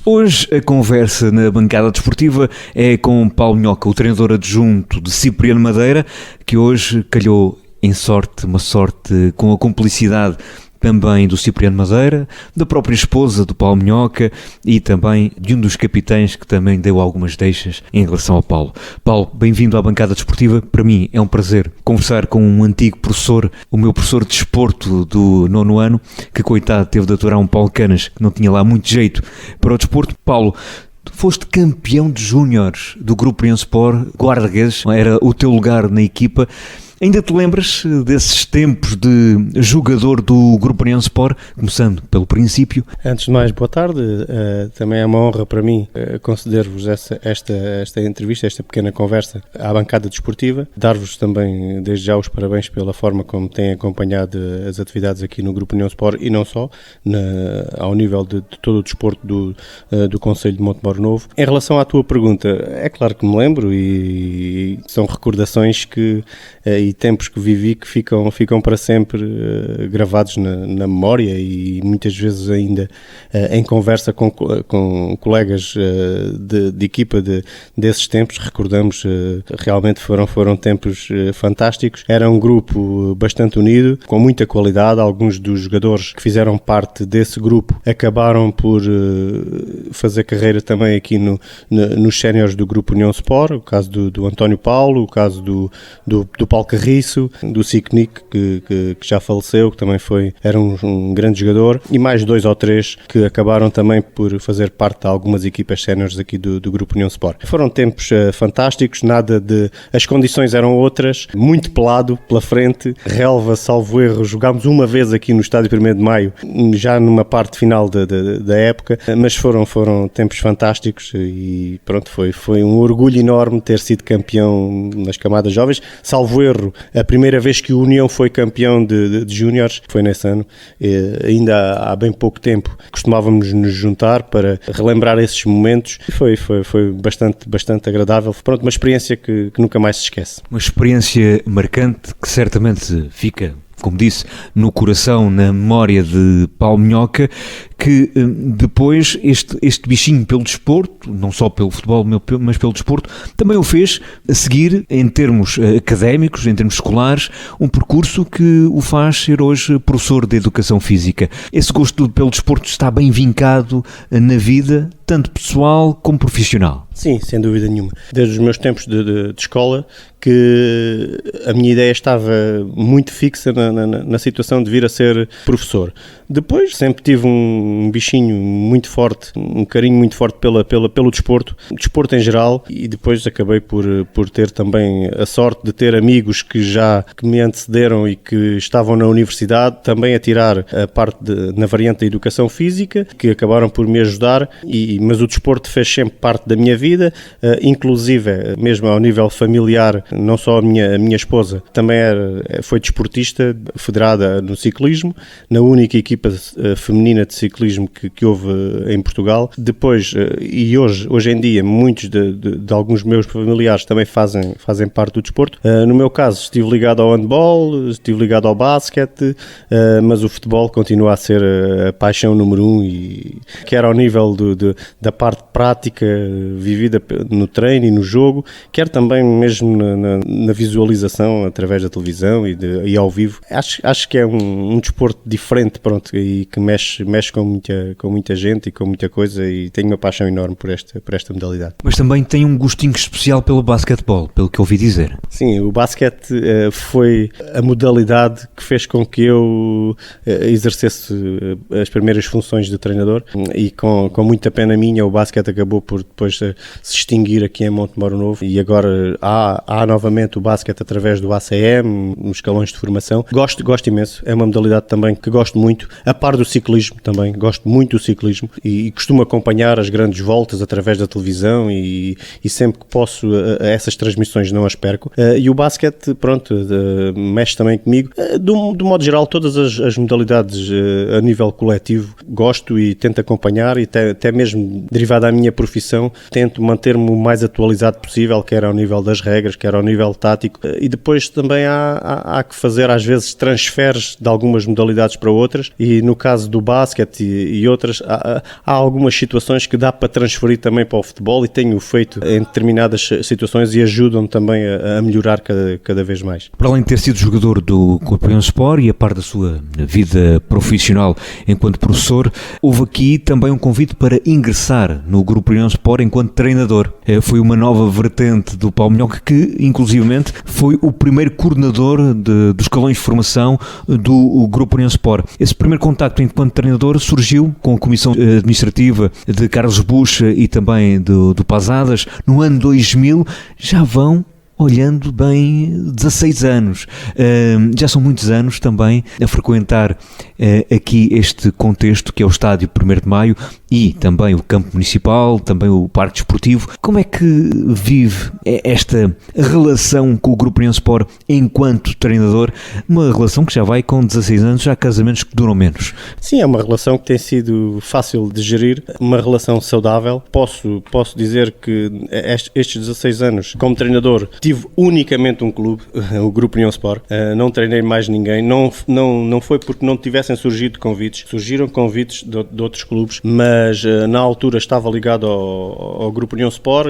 Hoje a conversa na bancada desportiva é com Paulo Minhoca, o treinador adjunto de Cipriano Madeira, que hoje calhou em sorte, uma sorte com a cumplicidade também do Cipriano Madeira, da própria esposa do Paulo Minhoca e também de um dos capitães que também deu algumas deixas em relação ao Paulo. Paulo, bem-vindo à bancada desportiva. Para mim é um prazer conversar com um antigo professor, o meu professor de desporto do 9º ano, que coitado teve de aturar um Paulo Canas, que não tinha lá muito jeito para o desporto. Paulo, tu foste campeão de júniores do Grupo União Sport, guarda-redes, era o teu lugar na equipa. Ainda te lembras desses tempos de jogador do Grupo União Sport, começando pelo princípio? Antes de mais, boa tarde. Também é uma honra para mim conceder-vos esta entrevista, esta pequena conversa à bancada desportiva. Dar-vos também, desde já, os parabéns pela forma como têm acompanhado as atividades aqui no Grupo União Sport e não só, ao nível de todo o desporto do Concelho de Montemor Novo. Em relação à tua pergunta, é claro que me lembro e são recordações e tempos que vivi que ficam para sempre gravados na memória e muitas vezes ainda em conversa com colegas de equipa desses tempos, recordamos, realmente foram tempos fantásticos. Era um grupo bastante unido, com muita qualidade. Alguns dos jogadores que fizeram parte desse grupo acabaram por fazer carreira também aqui nos séniores do Grupo União Sport, o caso do António Paulo, o caso do Paulo Carriço, do Cicnic, que já faleceu, que também era um grande jogador, e mais 2 ou 3 que acabaram também por fazer parte de algumas equipas séniores aqui do Grupo União Sport. Foram tempos fantásticos, as condições eram outras, muito pelado pela frente, relva, salvo erro, jogámos uma vez aqui no Estádio 1º de Maio, já numa parte final da época, mas foram tempos fantásticos e pronto, foi um orgulho enorme ter sido campeão nas camadas jovens, salvo erro, a primeira vez que o União foi campeão de júniores foi nesse ano. Ainda há bem pouco tempo costumávamos nos juntar para relembrar esses momentos e foi bastante agradável. Pronto, uma experiência que nunca mais se esquece. Uma experiência marcante que certamente fica, como disse, no coração, na memória de Paulo Minhoca, que depois este bichinho pelo desporto, não só pelo futebol, mas pelo desporto, também o fez seguir em termos académicos, em termos escolares, um percurso que o faz ser hoje professor de Educação Física. Esse gosto pelo desporto está bem vincado na vida, tanto pessoal como profissional. Sim, sem dúvida nenhuma. Desde os meus tempos de escola, que a minha ideia estava muito fixa na situação de vir a ser professor. Depois sempre tive um bichinho muito forte, um carinho muito forte pelo desporto em geral, e depois acabei por ter também a sorte de ter amigos que me antecederam e que estavam na universidade, também a tirar a parte na variante da Educação Física, que acabaram por me ajudar, mas o desporto fez sempre parte da minha vida, inclusive mesmo ao nível familiar, não só a minha esposa também foi desportista, federada no ciclismo, na única equipa feminina de ciclismo que houve em Portugal. Depois, e hoje em dia, muitos de alguns meus familiares também fazem parte do desporto. No meu caso, estive ligado ao handball, estive ligado ao basquete, mas o futebol continua a ser a paixão número 1, e quer ao nível da parte prática vivida no treino e no jogo, quer também mesmo na visualização através da televisão e ao vivo. Acho que é um desporto diferente, pronto, e que mexe com muita gente e com muita coisa, e tenho uma paixão enorme por esta modalidade. Mas também tem um gostinho especial pelo basquetebol, pelo que ouvi dizer. Sim, o basquete foi a modalidade que fez com que eu exercesse as primeiras funções de treinador, e com muita pena minha o basquete acabou por depois se extinguir aqui em Montemor Novo, e agora há novamente o basquete através do ACM, nos escalões de formação. Gosto imenso, é uma modalidade também que gosto muito, a par do ciclismo também, gosto muito do ciclismo e costumo acompanhar as grandes voltas através da televisão e sempre que posso essas transmissões não as perco. E o basquete, pronto, mexe também comigo. Do modo geral, todas as modalidades a nível coletivo gosto e tento acompanhar, e até mesmo derivado da minha profissão, tento manter-me o mais atualizado possível, quer ao nível das regras, quer ao nível tático, e depois também há que fazer às vezes transferes de algumas modalidades para outras, e no caso do basquete e outras, há algumas situações que dá para transferir também para o futebol e tenho feito em determinadas situações e ajudam também a melhorar cada vez mais. Para além de ter sido jogador do Grupinho Sport e a par da sua vida profissional enquanto professor, houve aqui também um convite para ingressar no Grupinho Sport enquanto treinador. Foi uma nova vertente do Paulo Minhoca que, inclusivamente, foi o primeiro coordenador dos escalões de formação do Grupinho Sport. Esse primeiro contacto enquanto treinador surgiu com a comissão administrativa de Carlos Buxa e também do Pasadas no ano 2000. Já vão olhando bem 16 anos, já são muitos anos também a frequentar aqui este contexto que é o estádio 1º de Maio e também o campo municipal, também o parque desportivo. Como é que vive esta relação com o Grupinho Sport enquanto treinador, uma relação que já vai com 16 anos, já há casamentos que duram menos? Sim, é uma relação que tem sido fácil de gerir, uma relação saudável. Posso dizer que estes 16 anos como treinador tive unicamente um clube, o Grupinho Sport, não treinei mais ninguém, não foi porque não tivessem surgido convites, surgiram convites de outros clubes, mas na altura estava ligado ao Grupinho Sport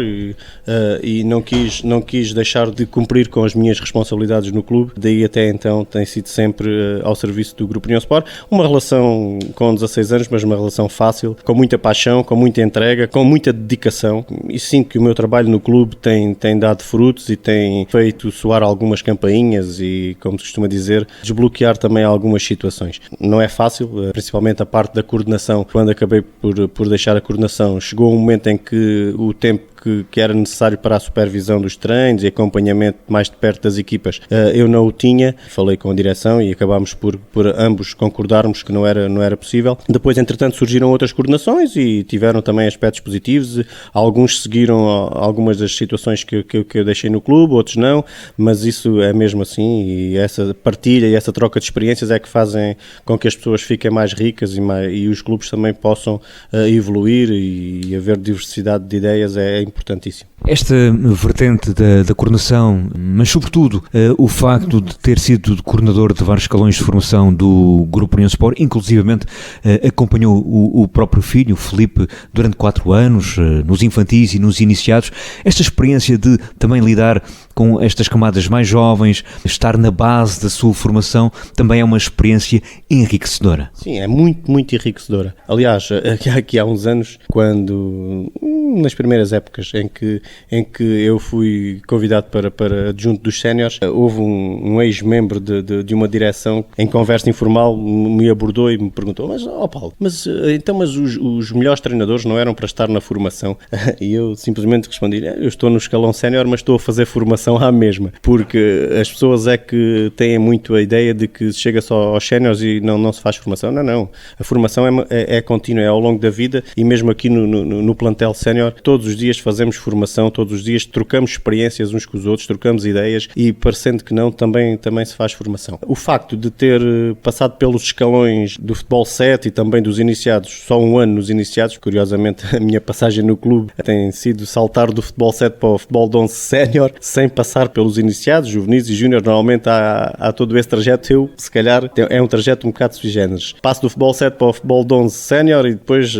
e não quis deixar de cumprir com as minhas responsabilidades no clube, daí até então tem sido sempre ao serviço do Grupinho Sport, uma relação com 16 anos, mas uma relação fácil, com muita paixão, com muita entrega, com muita dedicação, e sinto que o meu trabalho no clube tem dado frutos e tem feito soar algumas campainhas e, como se costuma dizer, desbloquear também algumas situações. Não é fácil, principalmente a parte da coordenação. Quando acabei por deixar a coordenação, chegou um momento em que o tempo que era necessário para a supervisão dos treinos e acompanhamento mais de perto das equipas, eu não o tinha. Falei com a direção e acabámos por ambos concordarmos que não era possível. Depois, entretanto, surgiram outras coordenações e tiveram também aspectos positivos. Alguns seguiram algumas das situações que eu deixei no clube, outros não, mas isso é mesmo assim, e essa partilha e essa troca de experiências é que fazem com que as pessoas fiquem mais ricas e os clubes também possam evoluir e haver diversidade de ideias é importantíssimo. Esta vertente da coordenação, mas sobretudo o facto de ter sido coordenador de vários escalões de formação do Grupinho Sport, inclusivamente acompanhou o próprio filho, o Filipe, durante 4 anos, nos infantis e nos iniciados. Esta experiência de também lidar com estas camadas mais jovens, estar na base da sua formação, também é uma experiência enriquecedora. Sim, é muito, muito enriquecedora. Aliás, aqui há uns anos, quando, nas primeiras épocas em que eu fui convidado para adjunto dos séniores, houve um ex-membro de uma direção, em conversa informal, me abordou e me perguntou: mas, Paulo, mas os melhores treinadores não eram para estar na formação? E eu simplesmente respondi: eu estou no escalão sénior, mas estou a fazer formação à mesma, porque as pessoas é que têm muito a ideia de que chega só aos séniores e não se faz formação. Não. A formação é contínua, é ao longo da vida, e mesmo aqui no plantel sénior, todos os dias fazemos formação, todos os dias trocamos experiências uns com os outros, trocamos ideias e, parecendo que não, também se faz formação. O facto de ter passado pelos escalões do futebol 7 e também dos iniciados, só um ano nos iniciados, curiosamente a minha passagem no clube tem sido saltar do futebol 7 para o futebol de 11 sénior, sem passar pelos iniciados, juvenis e júnior. Normalmente há todo esse trajeto. Eu, se calhar, é um trajeto um bocado sui generis. Passo do futebol 7 para o futebol de 11 sénior e depois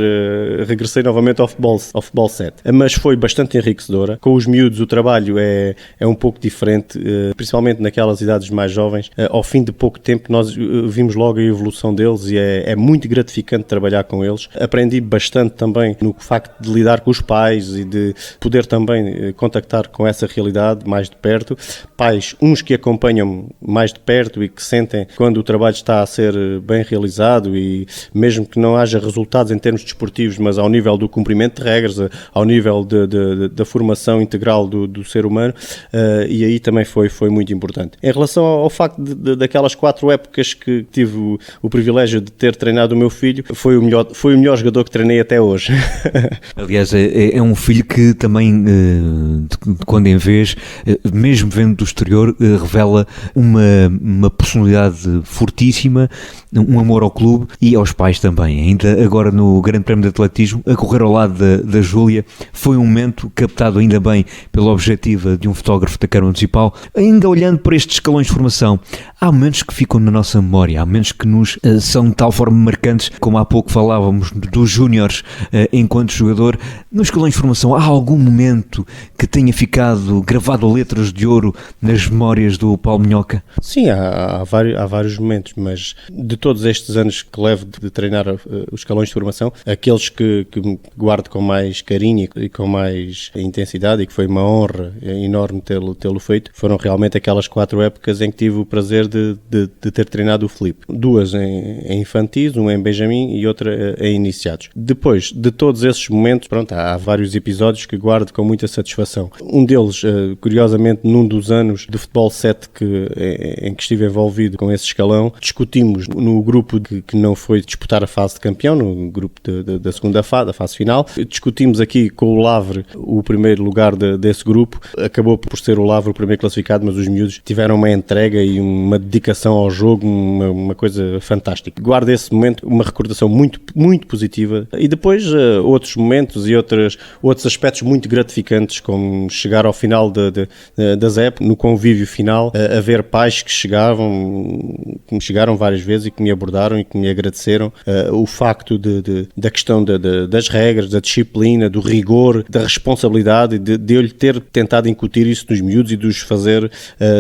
regressei novamente ao futebol 7. Mas foi bastante enriquecedora. Com os miúdos o trabalho é um pouco diferente, principalmente naquelas idades mais jovens. Ao fim de pouco tempo nós vimos logo a evolução deles e é muito gratificante trabalhar com eles. Aprendi bastante também no facto de lidar com os pais e de poder também contactar com essa realidade mais de perto. Pais, uns que acompanham mais de perto e que sentem quando o trabalho está a ser bem realizado e mesmo que não haja resultados em termos desportivos, mas ao nível do cumprimento de regras, ao nível da formação integral do ser humano, e aí também foi muito importante. Em relação ao facto daquelas 4 épocas que tive o privilégio de ter treinado o meu filho, foi o melhor jogador que treinei até hoje. Aliás, é um filho que também, de quando em vez, mesmo vendo do exterior, revela uma personalidade fortíssima, um amor ao clube e aos pais também. Ainda agora no Grande Prémio de Atletismo, a correr ao lado da Júlia, família. Foi um momento captado ainda bem pela objetiva de um fotógrafo da Câmara Municipal. Ainda olhando para estes escalões de formação, há momentos que ficam na nossa memória, há momentos que nos são de tal forma marcantes, como há pouco falávamos dos júniores enquanto jogador. Nos escalões de formação, há algum momento que tenha ficado gravado a letras de ouro nas memórias do Paulo Minhoca? Sim, há vários momentos, mas de todos estes anos que levo de treinar os escalões de formação, aqueles que guardo com mais carinho e com mais intensidade, e que foi uma honra enorme tê-lo feito, foram realmente aquelas 4 épocas em que tive o prazer de ter treinado o Filipe. 2 em infantis, uma em Benjamin e outra em iniciados. Depois de todos esses momentos, pronto, há vários episódios que guardo com muita satisfação. Um deles, curiosamente, num dos anos de futebol 7 em que estive envolvido com esse escalão, discutimos no grupo que não foi disputar a fase de campeão, no grupo da segunda fase, da fase final, discutimos aqui com o Lavre o primeiro lugar desse grupo. Acabou por ser o Lavre o primeiro classificado, mas os miúdos tiveram uma entrega e uma dedicação ao jogo, uma coisa fantástica. Guardo esse momento, uma recordação muito, muito positiva. E depois outros momentos e outros aspectos muito gratificantes, como chegar ao final das épocas, no convívio final, a ver pais que me chegaram várias vezes e que me abordaram e que me agradeceram o facto da questão das regras, da disciplina, do rigor, da responsabilidade, de eu lhe ter tentado incutir isso nos miúdos e de os fazer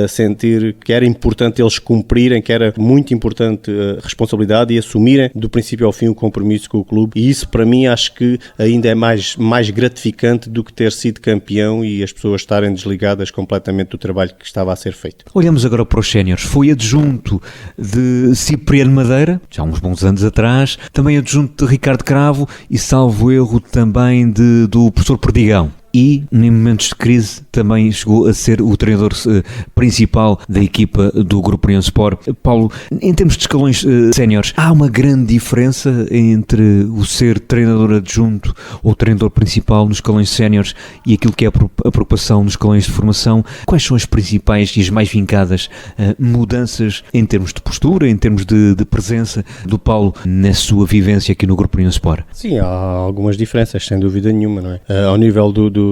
sentir que era importante eles cumprirem, que era muito importante a responsabilidade e assumirem do princípio ao fim o compromisso com o clube. E isso para mim acho que ainda é mais gratificante do que ter sido campeão e as pessoas estarem desligadas completamente do trabalho que estava a ser feito. Olhamos agora para os séniores. Foi adjunto de Cipriano Madeira, já há uns bons anos atrás, também adjunto de Ricardo Cravo e, salvo erro, também do professor Perdigão. E, em momentos de crise, também chegou a ser o treinador principal da equipa do Grupo União Sport. Paulo, em termos de escalões séniores, há uma grande diferença entre o ser treinador adjunto ou treinador principal nos escalões séniores e aquilo que é a preocupação nos escalões de formação? Quais são as principais e as mais vincadas mudanças em termos de postura, em termos de presença do Paulo na sua vivência aqui no Grupo União Sport? Sim, há algumas diferenças, sem dúvida nenhuma, não é? Ao nível dos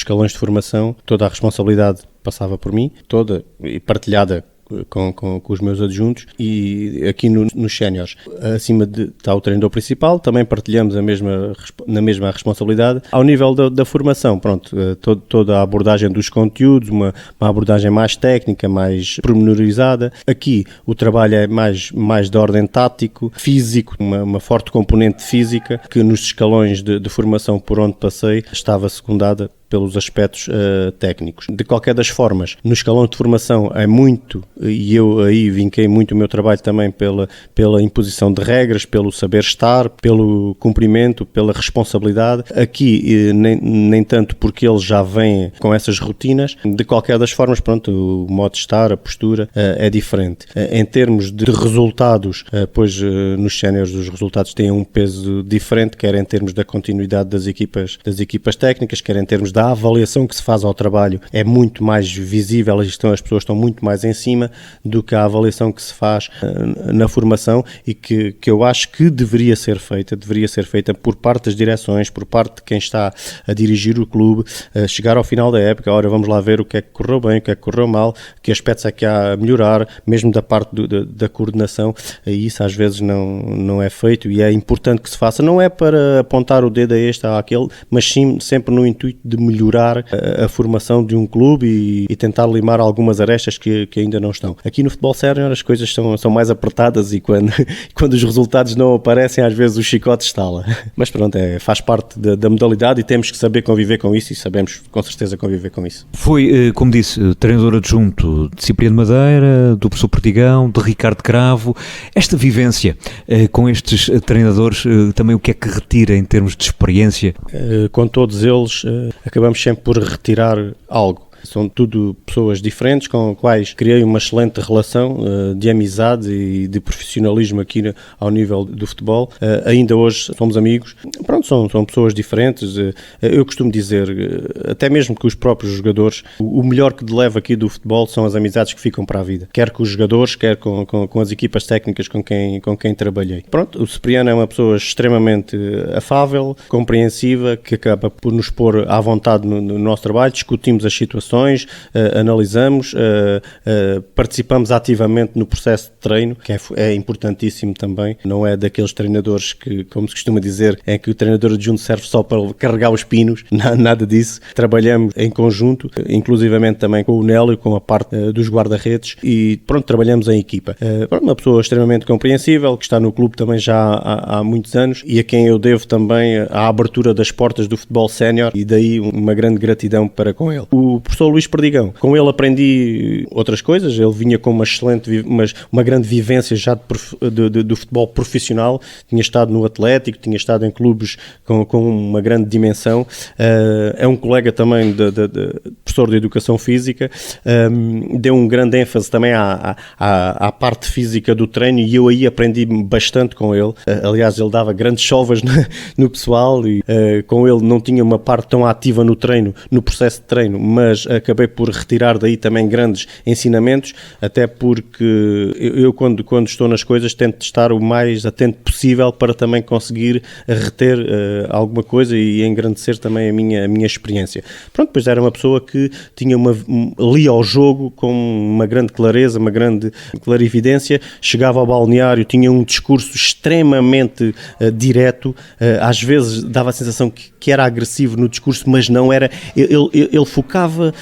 escalões de formação, toda a responsabilidade passava por mim, toda e partilhada com os meus adjuntos, e aqui nos séniores acima está o treinador principal, também partilhamos na mesma responsabilidade. Ao nível da formação, pronto, toda a abordagem dos conteúdos, uma abordagem mais técnica, mais pormenorizada. Aqui o trabalho é mais de ordem tático, físico, uma forte componente física, que nos escalões de formação por onde passei estava secundada pelos aspectos técnicos. De qualquer das formas, no escalão de formação é muito, e eu aí vinquei muito o meu trabalho também pela imposição de regras, pelo saber estar, pelo cumprimento, pela responsabilidade. Aqui nem tanto, porque eles já vêm com essas rotinas. De qualquer das formas, pronto, o modo de estar, a postura é diferente. Em termos de resultados, pois nos séniores os resultados têm um peso diferente, quer em termos da continuidade das equipas técnicas, quer em termos da avaliação que se faz ao trabalho, é muito mais visível, as pessoas estão muito mais em cima do que a avaliação que se faz na formação, e que eu acho que deveria ser feita por parte das direções, por parte de quem está a dirigir o clube, chegar ao final da época, ora vamos lá ver o que é que correu bem, o que é que correu mal, que aspectos é que há a melhorar, mesmo da parte da coordenação, e isso às vezes não é feito, e é importante que se faça, não é para apontar o dedo a este ou àquele, mas sim sempre no intuito de melhorar a formação de um clube e tentar limar algumas arestas que ainda não estão. Aqui no futebol sénior as coisas são mais apertadas, e quando os resultados não aparecem, às vezes o chicote estala. Mas pronto, faz parte da modalidade e temos que saber conviver com isso, e sabemos com certeza conviver com isso. Foi, como disse, treinador adjunto de Cipriano Madeira, do professor Perdigão, de Ricardo Cravo. Esta vivência com estes treinadores, também o que é que retira em termos de experiência? Com todos eles acabamos sempre por retirar algo. São tudo pessoas diferentes com as quais criei uma excelente relação de amizade e de profissionalismo aqui ao nível do futebol. Ainda hoje somos amigos. Pronto, são pessoas diferentes. Eu costumo dizer, até mesmo que os próprios jogadores, o melhor que leva aqui do futebol são as amizades que ficam para a vida. Quer com os jogadores, quer com as equipas técnicas com quem trabalhei. Pronto, o Cipriano é uma pessoa extremamente afável, compreensiva, que acaba por nos pôr à vontade no nosso trabalho, discutimos as situações, analisamos, participamos ativamente no processo de treino, que é importantíssimo também. Não é daqueles treinadores que, como se costuma dizer, é que o treinador adjunto serve só para carregar os pinos, nada disso. Trabalhamos em conjunto, inclusivamente também com o Nélio, com a parte dos guarda-redes, e pronto, trabalhamos em equipa. Uma pessoa extremamente compreensível, que está no clube também já há muitos anos, e a quem eu devo também a abertura das portas do futebol sénior, e daí uma grande gratidão para com ele. O professor Luís Perdigão, com ele aprendi outras coisas. Ele vinha com uma grande vivência já do futebol profissional, tinha estado no Atlético, tinha estado em clubes com uma grande dimensão. É um colega também professor de Educação Física, deu um grande ênfase também à parte física do treino, e eu aí aprendi bastante com ele. Aliás, ele dava grandes chovas no pessoal, e com ele não tinha uma parte tão ativa no treino, no processo de treino, mas acabei por retirar daí também grandes ensinamentos, até porque eu quando estou nas coisas tento estar o mais atento possível para também conseguir reter alguma coisa e engrandecer também a minha experiência. Pronto, pois era uma pessoa que lia ao jogo com uma grande clareza, uma grande clarividência, chegava ao balneário, tinha um discurso extremamente direto, às vezes dava a sensação que era agressivo no discurso, mas não era. Ele focava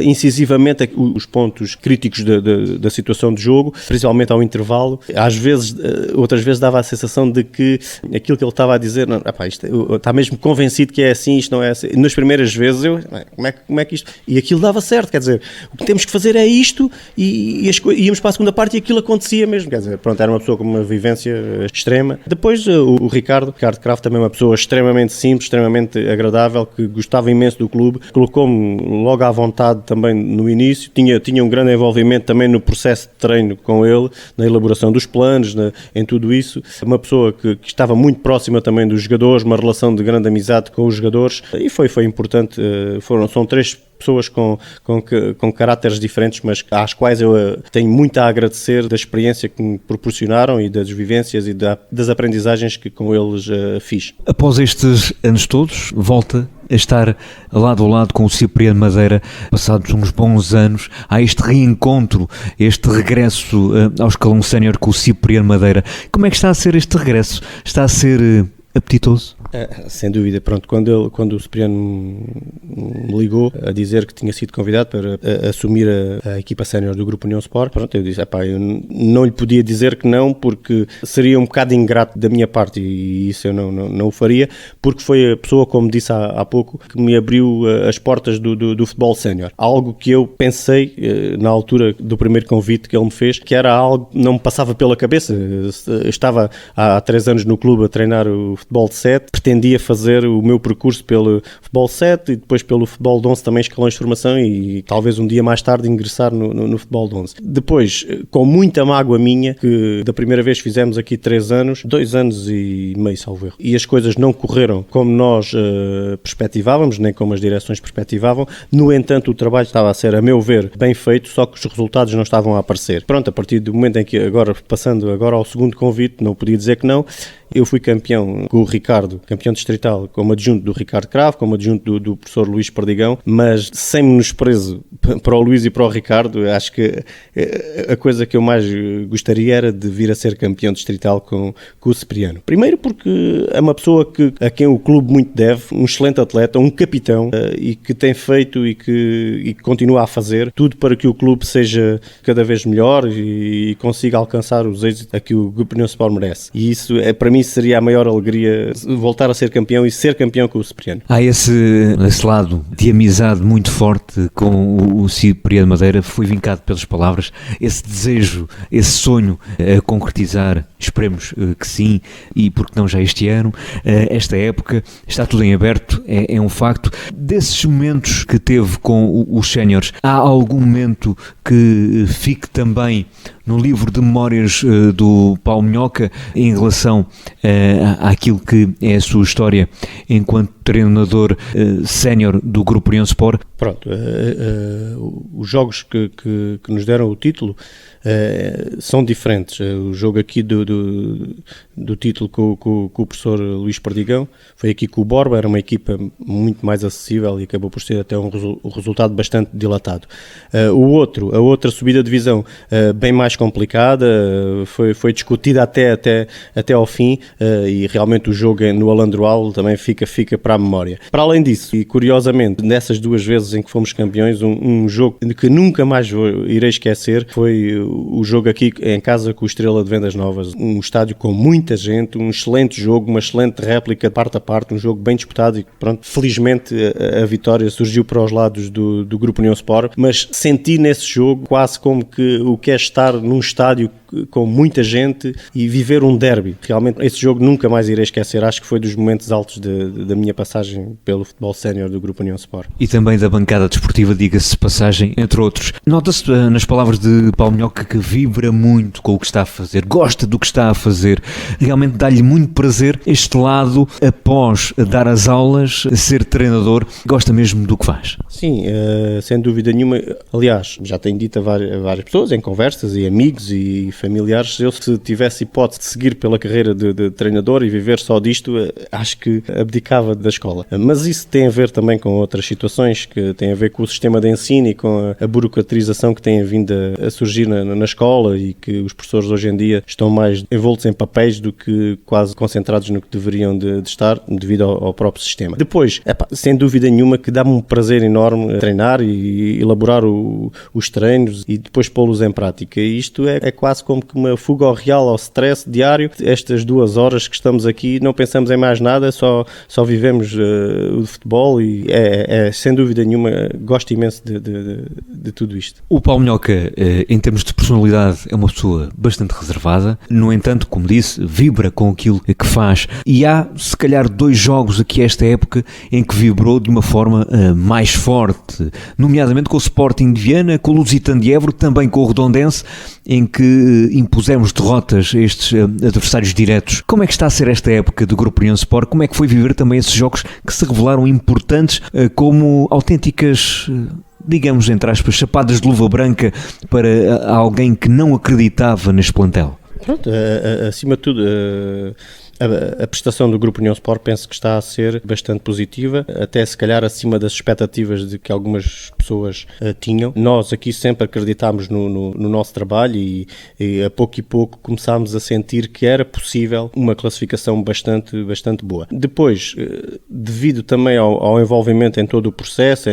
incisivamente os pontos críticos da situação de jogo, principalmente ao intervalo. Às vezes, outras vezes dava a sensação de que aquilo que ele estava a dizer, não, está mesmo convencido que é assim, isto não é assim. Nas primeiras vezes, como é que isto... E aquilo dava certo, quer dizer, o que temos que fazer é isto, e íamos para a segunda parte e aquilo acontecia mesmo, quer dizer, pronto, era uma pessoa com uma vivência extrema. Depois o Ricardo Cravo, também uma pessoa extremamente simples, extremamente agradável, que gostava imenso do clube, colocou-me logo à vontade também no início, tinha um grande envolvimento também no processo de treino com ele, na elaboração dos planos, em tudo isso. Uma pessoa que estava muito próxima também dos jogadores, uma relação de grande amizade com os jogadores, e foi importante. São três pessoas com caráteres diferentes, mas às quais eu tenho muito a agradecer da experiência que me proporcionaram e das vivências e das aprendizagens que com eles fiz. Após estes anos todos, volta a estar lado a lado com o Cipriano Madeira, passados uns bons anos, há este reencontro, este regresso ao escalão sénior com o Cipriano Madeira. Como é que está a ser este regresso? Está a ser apetitoso? Sem dúvida, pronto, quando o Cipriano me ligou a dizer que tinha sido convidado para assumir a equipa sénior do Grupo União Sport, pronto, eu disse, eu não lhe podia dizer que não, porque seria um bocado ingrato da minha parte, e isso eu não o faria, porque foi a pessoa, como disse há pouco, que me abriu as portas do futebol sénior. Algo que eu pensei, na altura do primeiro convite que ele me fez, que era algo que não me passava pela cabeça. Eu estava há 3 anos no clube a treinar o futebol de 7, pretendia fazer o meu percurso pelo futebol 7 e depois pelo futebol de 11 também, escalões de formação, e talvez um dia mais tarde ingressar no futebol de 11. Depois, com muita mágoa minha, que da primeira vez fizemos aqui 3 anos, 2 anos e meio, salvo erro, e as coisas não correram como nós perspectivávamos, nem como as direções perspectivavam. No entanto, o trabalho estava a ser, a meu ver, bem feito, só que os resultados não estavam a aparecer. Pronto, a partir do momento em que, passando ao segundo convite, não podia dizer que não, eu fui campeão com o Ricardo, campeão distrital, como adjunto do Ricardo Cravo, como adjunto do professor Luís Perdigão, mas sem menosprezo para o Luís e para o Ricardo. Acho que a coisa que eu mais gostaria era de vir a ser campeão distrital com o Cipriano. Primeiro porque é uma pessoa a quem o clube muito deve, um excelente atleta, um capitão, e que tem feito e que continua a fazer tudo para que o clube seja cada vez melhor e consiga alcançar os êxitos a que o Grupo União Sport merece. E isso, para mim, seria a maior alegria voltar a ser campeão e ser campeão com o Cipriano. Há esse lado de amizade muito forte com o Cipriano Madeira, foi vincado pelas palavras, esse desejo, esse sonho a concretizar, esperemos que sim, e porque não já este ano, esta época, está tudo em aberto, é um facto. Desses momentos que teve com os séniores, há algum momento que fique também no livro de memórias do Paulo Minhoca em relação àquilo que é a sua história enquanto treinador sénior do Grupo União Sport? Pronto, os jogos que nos deram o título são diferentes. O jogo aqui do título com o professor Luís Perdigão foi aqui com o Borba, era uma equipa muito mais acessível e acabou por ser até um resultado bastante dilatado. A outra subida de divisão, bem mais complicada, foi discutida até ao fim, e realmente o jogo no Alandroal também fica para a memória. Para além disso, e curiosamente, nessas duas vezes em que fomos campeões, um jogo que nunca mais irei esquecer foi o jogo aqui em casa com o Estrela de Vendas Novas, um estádio com muita gente, um excelente jogo, uma excelente réplica de parte a parte, um jogo bem disputado e pronto, felizmente a vitória surgiu para os lados do Grupo União Sport, mas senti nesse jogo quase como que o que é estar num estádio com muita gente e viver um derby. Realmente esse jogo nunca mais irei esquecer, acho que foi dos momentos altos da minha passagem pelo futebol sénior do Grupo União Sport. E também da bancada desportiva, diga-se passagem, entre outros. Nota-se nas palavras de Paulo Minhoca que vibra muito com o que está a fazer, gosta do que está a fazer, realmente dá-lhe muito prazer este lado após dar as aulas, ser treinador, gosta mesmo do que faz. Sim, sem dúvida nenhuma. Aliás, já tenho dito a várias pessoas em conversas e amigos e familiares, eu se tivesse hipótese de seguir pela carreira de treinador e viver só disto, acho que abdicava da escola. Mas isso tem a ver também com outras situações que têm a ver com o sistema de ensino e com a burocratização que tem vindo a surgir na escola e que os professores hoje em dia estão mais envoltos em papéis do que quase concentrados no que deveriam de estar devido ao próprio sistema. Depois, sem dúvida nenhuma que dá-me um prazer enorme treinar e elaborar os treinos e depois pô-los em prática. E isto é quase como que uma fuga ao real, ao stress diário. Estas 2 horas que estamos aqui não pensamos em mais nada, só vivemos o futebol e sem dúvida nenhuma gosto imenso de tudo isto. O Paulo Minhoca, em termos de personalidade, é uma pessoa bastante reservada, no entanto, como disse, vibra com aquilo que faz e há se calhar 2 jogos aqui esta época em que vibrou de uma forma mais forte, nomeadamente com o Sporting de Viana, com o Lusitano de Évora, também com o Redondense, em que impusemos derrotas a estes adversários diretos. Como é que está a ser esta época do Grupo União Sport? Como é que foi viver também esses jogos que se revelaram importantes como autênticas, digamos, entre aspas, chapadas de luva branca para alguém que não acreditava neste plantel? Pronto, acima de tudo, a prestação do Grupo União Sport penso que está a ser bastante positiva, até se calhar acima das expectativas de que algumas pessoas tinham. Nós aqui sempre acreditámos no nosso trabalho e a pouco e pouco começámos a sentir que era possível uma classificação bastante boa. Depois, devido também ao envolvimento em todo o processo,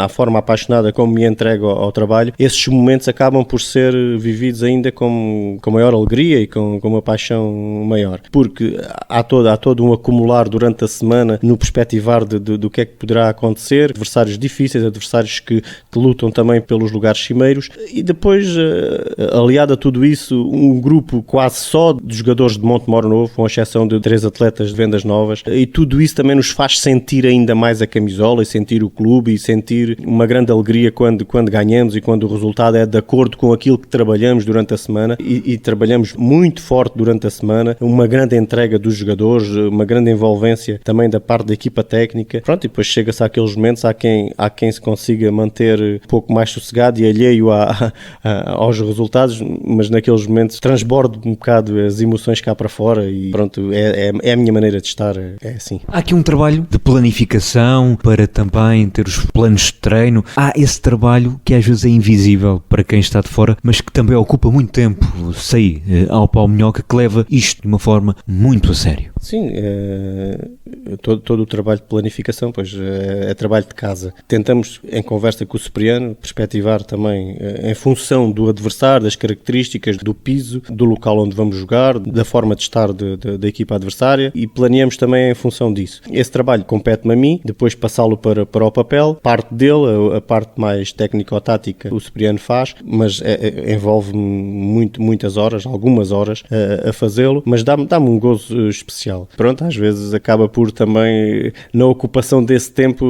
à forma apaixonada como me entrego ao trabalho, esses momentos acabam por ser vividos ainda com maior alegria e com uma paixão maior, porque há todo um acumular durante a semana no perspectivar do que é que poderá acontecer, adversários difíceis, adversários que lutam também pelos lugares cimeiros e depois, aliado a tudo isso, um grupo quase só de jogadores de Montemor Novo, com exceção de 3 atletas de Vendas Novas, e tudo isso também nos faz sentir ainda mais a camisola e sentir o clube e sentir uma grande alegria quando ganhamos e quando o resultado é de acordo com aquilo que trabalhamos durante a semana e trabalhamos muito forte durante a semana, uma grande entrega dos jogadores, uma grande envolvência também da parte da equipa técnica. Pronto, e depois chega-se àqueles momentos, há quem se consiga manter um pouco mais sossegado e alheio aos resultados, mas naqueles momentos transbordo um bocado as emoções cá para fora e pronto, é a minha maneira de estar, é assim. Há aqui um trabalho de planificação para também ter os planos de treino. Há esse trabalho que às vezes é invisível para quem está de fora, mas que também ocupa muito tempo. Sei ao Paulo Minhoca que leva isto de uma forma muito a sério. Sim, todo o trabalho de planificação, pois é trabalho de casa. Tentamos, em conversa com o Cipriano, perspectivar também em função do adversário, das características do piso, do local onde vamos jogar, da forma de estar da equipa adversária, e planeamos também em função disso. Esse trabalho compete-me a mim, depois passá-lo para o papel, parte dele, a parte mais técnico-tática o Cipriano faz, mas envolve muitas horas, algumas horas a fazê-lo, mas dá-me um gozo especial. Pronto, às vezes acaba por também, na ocupação desse tempo,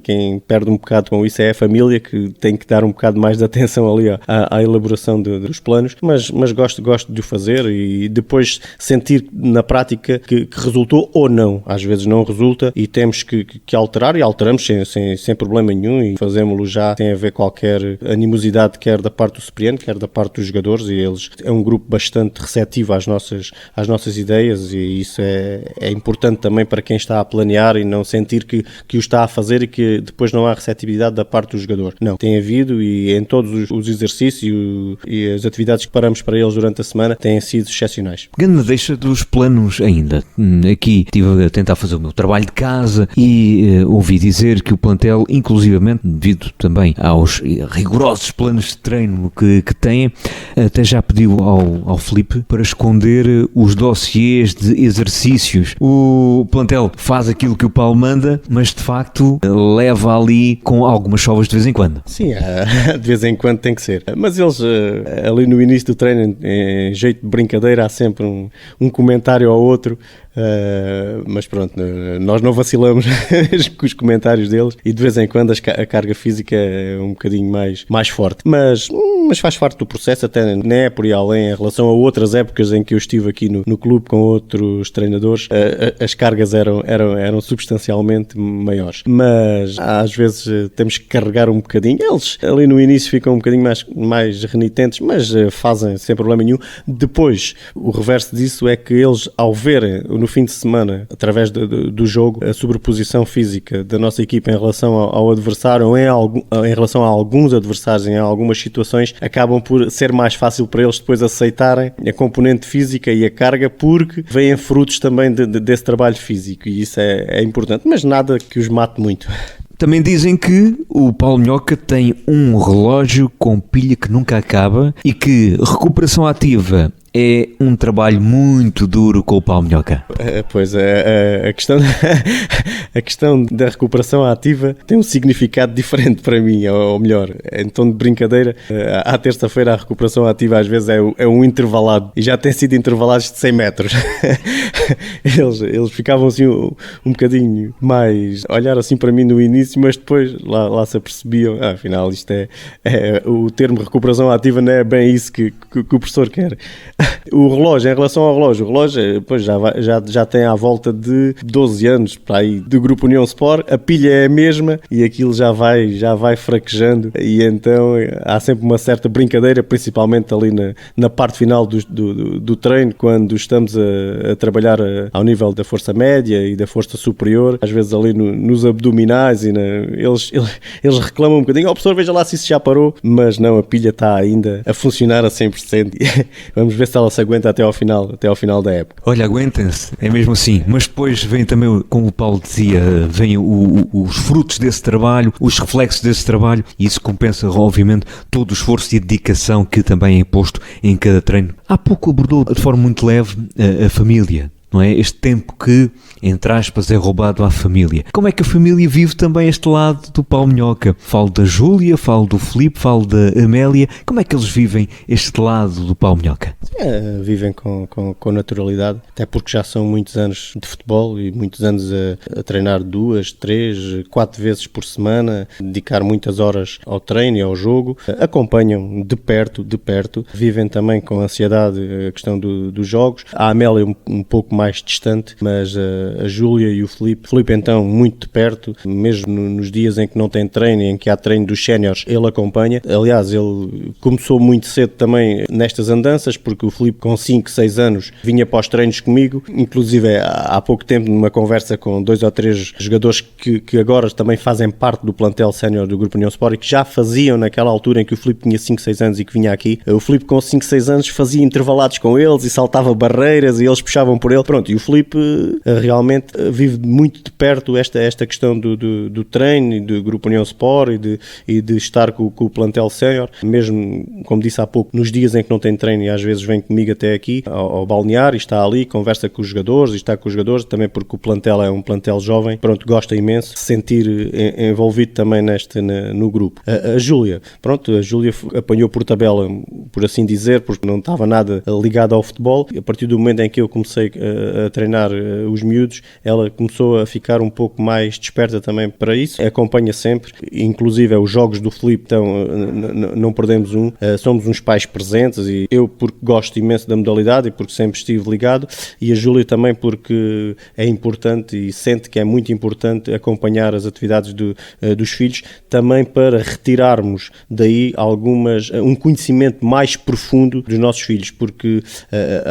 quem perde um bocado com isso é a família, que tem que dar um bocado mais de atenção ali à elaboração dos planos, mas gosto de o fazer e depois sentir na prática que resultou ou não. Às vezes não resulta e temos que alterar, e alteramos sem problema nenhum, e fazemos-lo já sem haver qualquer animosidade, quer da parte do Cipriano, quer da parte dos jogadores, e eles é um grupo bastante receptivo às nossas ideias, e isso é importante também para quem está a planear e não sentir que o está a fazer e que depois não há receptividade da parte do jogador. Não, tem havido, e em todos os exercícios e as atividades que paramos para eles durante a semana têm sido excepcionais. Pegando na deixa dos planos ainda, aqui estive a tentar fazer o meu trabalho de casa e ouvi dizer que o plantel, inclusivamente devido também aos rigorosos planos de treino que têm, até já pediu ao Filipe para esconder os dossiês de exercícios. O plantel faz aquilo que o Paulo manda, mas de facto leva ali com algumas chovas de vez em quando. Sim, de vez em quando tem que ser. Mas eles, ali no início do treino, em jeito de brincadeira, há sempre um comentário ao outro. Mas pronto, nós não vacilamos com os comentários deles, e de vez em quando a carga física é um bocadinho mais forte, mas faz parte do processo, até nem é por aí além. Em relação a outras épocas em que eu estive aqui no clube com outros treinadores, as cargas eram substancialmente maiores, mas às vezes temos que carregar um bocadinho. Eles ali no início ficam um bocadinho mais renitentes, mas fazem sem problema nenhum. Depois, o reverso disso é que eles, ao verem no fim de semana, através do jogo, a sobreposição física da nossa equipa em relação ao adversário, ou em relação a alguns adversários, em algumas situações, acabam por ser mais fácil para eles depois aceitarem a componente física e a carga, porque vêm frutos também desse trabalho físico, e isso é importante, mas nada que os mate muito. Também dizem que o Paulo Minhoca tem um relógio com pilha que nunca acaba e que recuperação ativa é um trabalho muito duro com o Paulo Minhoca. Pois é, a questão da recuperação ativa tem um significado diferente para mim, ou melhor, em tom de brincadeira, à terça-feira a recuperação ativa às vezes é um intervalado, e já tem sido intervalados de 100 metros. Eles ficavam assim um bocadinho mais a olhar assim para mim no início, mas depois lá se apercebiam, afinal isto é o termo recuperação ativa não é bem isso que o professor quer. O relógio, em relação ao relógio, o relógio pois, já tem à volta de 12 anos para aí do Grupo União Sport, a pilha é a mesma e aquilo já vai fraquejando, e então há sempre uma certa brincadeira, principalmente ali na parte final do treino, quando estamos a trabalhar ao nível da força média e da força superior, às vezes ali nos abdominais, e eles reclamam um bocadinho, professor, veja lá se isso já parou, mas não, a pilha está ainda a funcionar a 100%. Vamos ver se ela se aguenta até ao final da época. Olha, aguentem-se, é mesmo assim, mas depois vem também, como o Paulo dizia, vem os frutos desse trabalho, os reflexos desse trabalho, e isso compensa obviamente todo o esforço e dedicação que também é posto em cada treino. Há pouco abordou de forma muito leve a família, não é? Este tempo que, entre aspas, é roubado à família. Como é que a família vive também este lado do Paulo Minhoca? Falo da Júlia, falo do Filipe, falo da Amélia. Como é que eles vivem este lado do Paulo Minhoca? Vivem com naturalidade, até porque já são muitos anos de futebol e muitos anos a treinar 2, 3, 4 vezes por semana, dedicar muitas horas ao treino e ao jogo. Acompanham de perto, vivem também com ansiedade a questão dos jogos. A Amélia um pouco mais distante, mas a Júlia e o Filipe então muito de perto, mesmo nos dias em que não tem treino, em que há treino dos séniores, ele acompanha. Aliás, ele começou muito cedo também nestas andanças, porque o Filipe com 5, 6 anos vinha para os treinos comigo, inclusive há pouco tempo numa conversa com 2 ou 3 jogadores que agora também fazem parte do plantel sénior do Grupo União Sport e que já faziam naquela altura em que o Filipe tinha 5, 6 anos e que vinha aqui. O Filipe com 5, 6 anos fazia intervalados com eles e saltava barreiras e eles puxavam por ele. Pronto, e o Filipe realmente vive muito de perto esta questão do treino e do Grupo União Sport e de estar com o plantel sénior, mesmo, como disse há pouco, nos dias em que não tem treino e às vezes vem comigo até aqui ao balneário e está ali, conversa com os jogadores e está com os jogadores, também porque o plantel é um plantel jovem, pronto, gosta imenso de se sentir envolvido também no grupo. A Júlia, pronto, a Júlia apanhou por tabela, por assim dizer, porque não estava nada ligada ao futebol. A partir do momento em que eu comecei a treinar os miúdos, ela começou a ficar um pouco mais desperta também para isso. Acompanha sempre, inclusive os jogos do Filipe, então não perdemos um. Somos uns pais presentes e eu porque gosto imenso da modalidade e porque sempre estive ligado, e a Júlia também porque é importante e sente que é muito importante acompanhar as atividades dos filhos, também para retirarmos daí um conhecimento mais profundo dos nossos filhos, porque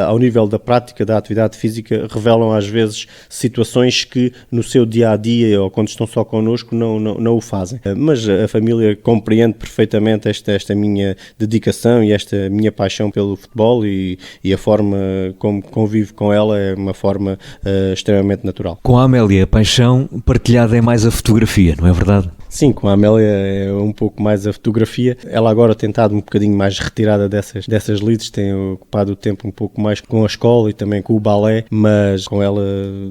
ao nível da prática da atividade física revelam às vezes situações que no seu dia-a-dia ou quando estão só connosco não o fazem. Mas a família compreende perfeitamente esta minha dedicação e esta minha paixão pelo futebol e a forma como convivo com ela é uma forma extremamente natural. Com a Amélia, a paixão partilhada é mais a fotografia, não é verdade? Sim, com a Amélia é um pouco mais a fotografia. Ela agora tem estado um bocadinho mais retirada dessas lides, tem ocupado o tempo um pouco mais com a escola e também com o balé, mas com ela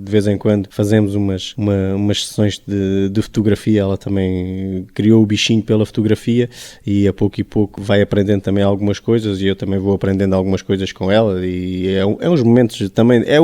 de vez em quando fazemos umas sessões de fotografia. Ela também criou o bichinho pela fotografia e a pouco vai aprendendo também algumas coisas e eu também vou aprendendo algumas coisas com ela e é uns momentos também, é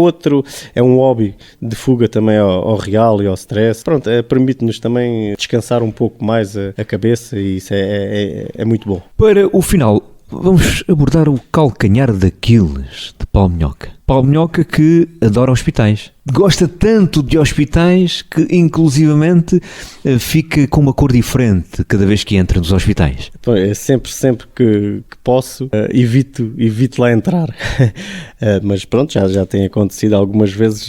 um hobby de fuga também ao real e ao stress. Pronto, permite-nos também descansar um pouco mais a cabeça e isso é muito bom. Para o final, vamos abordar o calcanhar daqueles de Paulo Minhoca. Paulo Minhoca que adora hospitais. Gosta tanto de hospitais que inclusivamente fica com uma cor diferente cada vez que entra nos hospitais. Sempre que posso, evito lá entrar. Mas pronto, já tem acontecido algumas vezes,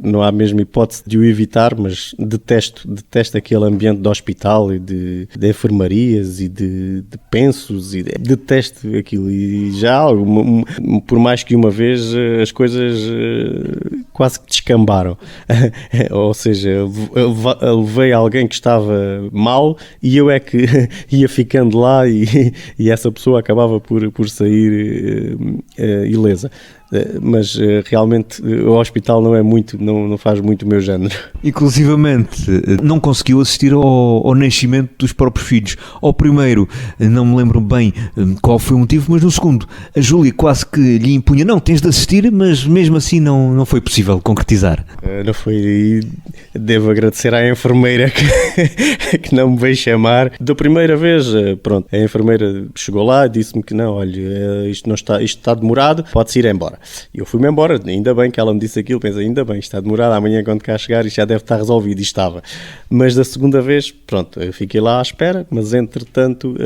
não há mesmo hipótese de o evitar, mas detesto aquele ambiente de hospital e de enfermarias e de pensos, e detesto aquilo. E já, por mais que uma vez, as coisas quase que descambaram. Ou seja, eu levei alguém que estava mal e eu é que ia ficando lá e essa pessoa acabava por sair ilesa. Mas realmente o hospital não faz muito o meu género. Inclusivamente não conseguiu assistir ao nascimento dos próprios filhos. Ao primeiro, não me lembro bem qual foi o motivo, mas no segundo, a Júlia quase que lhe impunha, não, tens de assistir, mas mesmo assim não foi possível concretizar. Não foi, e devo agradecer à enfermeira que não me veio chamar. Da primeira vez, pronto, a enfermeira chegou lá e disse-me que não, olha, isto está demorado, pode-se ir embora. E eu fui-me embora, ainda bem que ela me disse aquilo, pensei, ainda bem, está demorado, amanhã quando cá chegar isto já deve estar resolvido, e estava. Mas da segunda vez, pronto, eu fiquei lá à espera, mas entretanto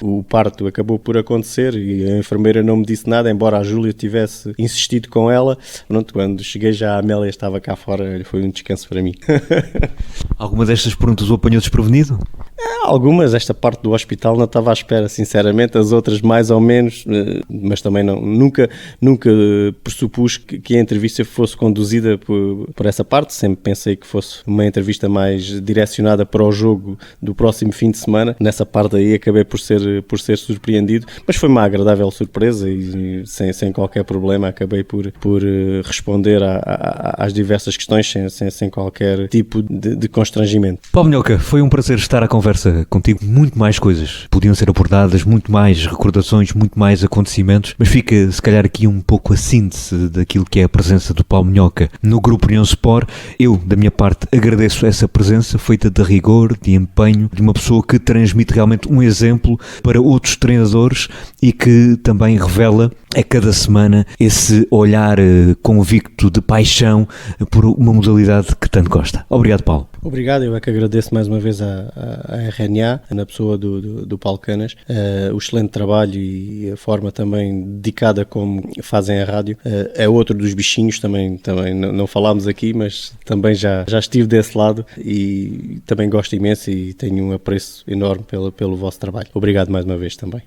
o parto acabou por acontecer e a enfermeira não me disse nada, embora a Júlia tivesse insistido com ela. Pronto, quando cheguei já a Amélia estava cá fora, foi um descanso para mim. Alguma destas perguntas o apanhou desprevenido? Algumas, esta parte do hospital não estava à espera, sinceramente, as outras mais ou menos, mas também nunca pressupus que a entrevista fosse conduzida por essa parte, sempre pensei que fosse uma entrevista mais direcionada para o jogo do próximo fim de semana. Nessa parte aí acabei por ser surpreendido, mas foi uma agradável surpresa e sem qualquer problema acabei por responder às diversas questões sem qualquer tipo de constrangimento. Paulo Minhoca, foi um prazer estar à conversa contigo. Muito mais coisas podiam ser abordadas, muito mais recordações, muito mais acontecimentos, mas fica se calhar aqui um pouco a síntese daquilo que é a presença do Paulo Minhoca no Grupo União Sport. Eu, da minha parte, agradeço essa presença feita de rigor, de empenho, de uma pessoa que transmite realmente um exemplo para outros treinadores e que também revela a cada semana esse olhar convicto de paixão por uma modalidade que tanto gosta. Obrigado, Paulo. Obrigado, eu é que agradeço mais uma vez à RNA, na pessoa do Paulo Canas, o excelente trabalho e a forma também dedicada como fazem a rádio. É outro dos bichinhos, também não falámos aqui, mas também já estive desse lado e também gosto imenso e tenho um apreço enorme pelo vosso trabalho. Obrigado mais uma vez também.